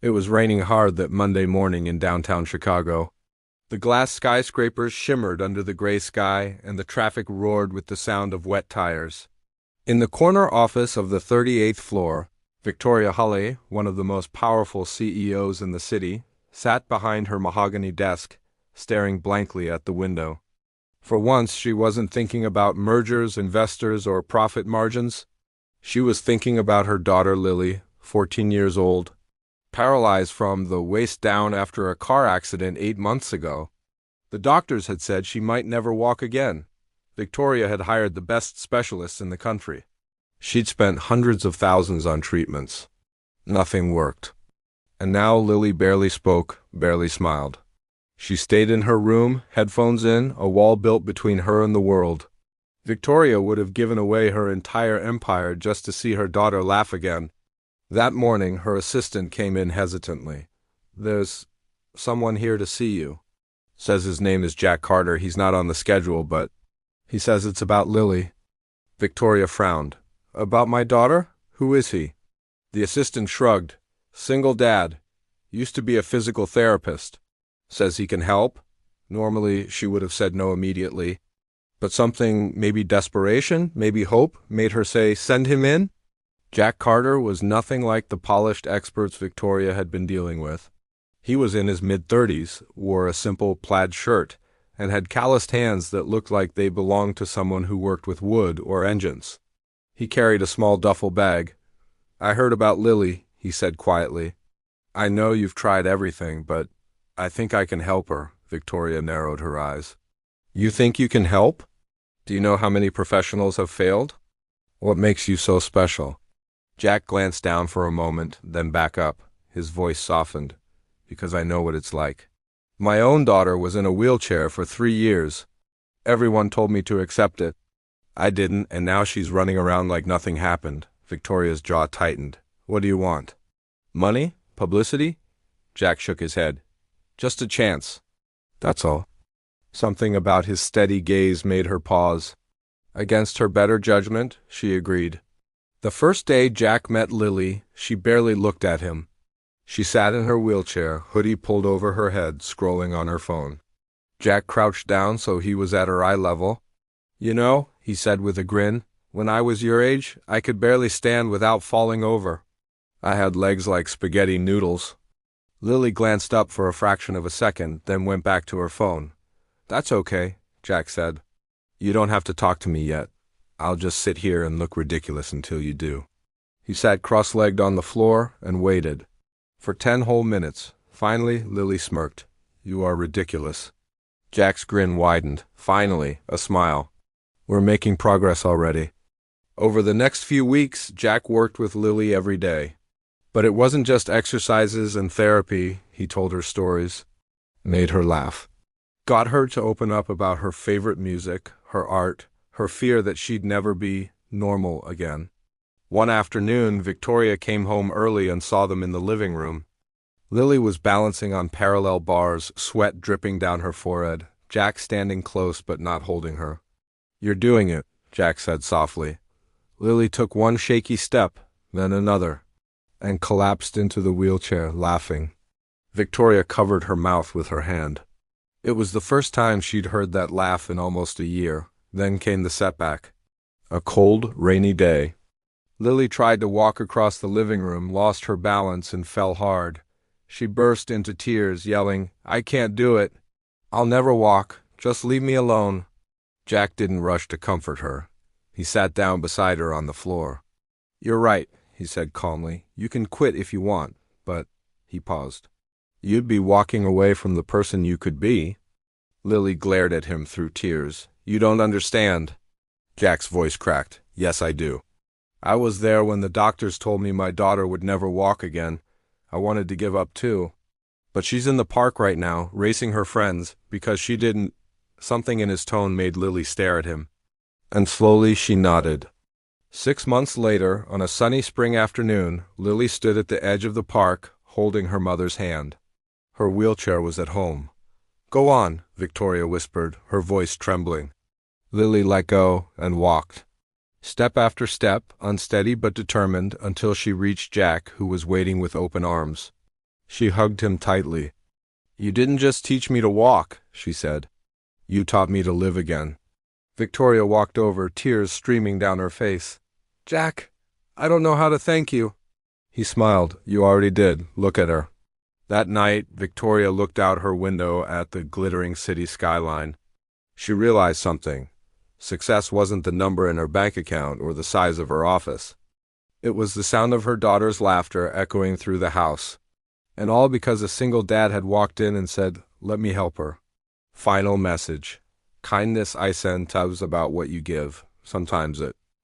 It was raining hard that Monday morning in downtown Chicago. The glass skyscrapers shimmered under the gray sky, and the traffic roared with the sound of wet tires. In the corner office of the 38th floor, Victoria Hulley, one of the most powerful CEOs in the city, sat behind her mahogany desk, staring blankly at the window. For once, she wasn't thinking about mergers, investors, or profit margins. She was thinking about her daughter Lily, 14 years old, paralyzed from the waist down after a car accident 8 months ago. The doctors had said she might never walk again. Victoria had hired the best specialists in the country. She'd spent hundreds of thousands on treatments. Nothing worked. And now Lily barely spoke, barely smiled. She stayed in her room, headphones in, a wall built between her and the world. Victoria would have given away her entire empire just to see her daughter laugh again. That morning, her assistant came in hesitantly. "There's someone here to see you." Says his name is Jack Carter. He's not on the schedule, but he says it's about Lily. Victoria frowned. "About my daughter? Who is he?" The assistant shrugged. "Single dad. Used to be a physical therapist. Says he can help." Normally, she would have said no immediately. But something, maybe desperation, maybe hope, made her say, "Send him in." Jack Carter was nothing like the polished experts Victoria had been dealing with. He was in his mid-30s, wore a simple plaid shirt, and had calloused hands that looked like they belonged to someone who worked with wood or engines. He carried a small duffel bag. "I heard about Lily," he said quietly. "I know you've tried everything, but I think I can help her." Victoria narrowed her eyes. "You think you can help? Do you know how many professionals have failed? What makes you so special?" Jack glanced down for a moment, then back up. His voice softened. "Because I know what it's like. My own daughter was in a wheelchair for 3 years. Everyone told me to accept it. I didn't, and now she's running around like nothing happened." Victoria's jaw tightened. "What do you want? Money? Publicity?" Jack shook his head. "Just a chance. That's all." Something about his steady gaze made her pause. Against her better judgment, she agreed. The first day Jack met Lily, she barely looked at him. She sat in her wheelchair, hoodie pulled over her head, scrolling on her phone. Jack crouched down so he was at her eye level. "You know," he said with a grin, "when I was your age, I could barely stand without falling over. I had legs like spaghetti noodles." Lily glanced up for a fraction of a second, then went back to her phone. "That's okay," Jack said. "You don't have to talk to me yet. I'll just sit here and look ridiculous until you do." He sat cross-legged on the floor and waited. For 10 whole minutes. Finally, Lily smirked. "You are ridiculous." Jack's grin widened. Finally, a smile. "We're making progress already." Over the next few weeks, Jack worked with Lily every day. But it wasn't just exercises and therapy. He told her stories, made her laugh, got her to open up about her favorite music, her art, her fear that she'd never be normal again. One afternoon, Victoria came home early and saw them in the living room. Lily was balancing on parallel bars, sweat dripping down her forehead, Jack standing close but not holding her. "You're doing it," Jack said softly. Lily took one shaky step, then another, and collapsed into the wheelchair, laughing. Victoria covered her mouth with her hand. It was the first time she'd heard that laugh in almost a year. Then came the setback. A cold, rainy day. Lily tried to walk across the living room, lost her balance, and fell hard. She burst into tears, yelling, "I can't do it. I'll never walk. Just leave me alone." Jack didn't rush to comfort her. He sat down beside her on the floor. "You're right," he said calmly. "You can quit if you want, but—" He paused. "You'd be walking away from the person you could be." Lily glared at him through tears. "You don't understand." Jack's voice cracked. "Yes, I do. I was there when the doctors told me my daughter would never walk again. I wanted to give up too. But she's in the park right now, racing her friends, because she didn't—" Something in his tone made Lily stare at him. And slowly she nodded. 6 months later, on a sunny spring afternoon, Lily stood at the edge of the park, holding her mother's hand. Her wheelchair was at home. "Go on," Victoria whispered, her voice trembling. Lily let go and walked. Step after step, unsteady but determined, until she reached Jack, who was waiting with open arms. She hugged him tightly. You didn't just teach me to walk, she said. You taught me to live again. Victoria walked over, tears streaming down her face. Jack, I don't know how to thank you. He smiled. You already did. Look at her. That night, Victoria looked out her window at the glittering city skyline. She realized something. Success wasn't the number in her bank account or the size of her office. It was the sound of her daughter's laughter echoing through the house. And all because a single dad had walked in and said, let me help her. Final message. Kindness I send tells about what you give. Sometimes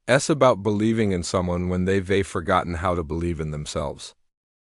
it's about believing in someone when they've forgotten how to believe in themselves.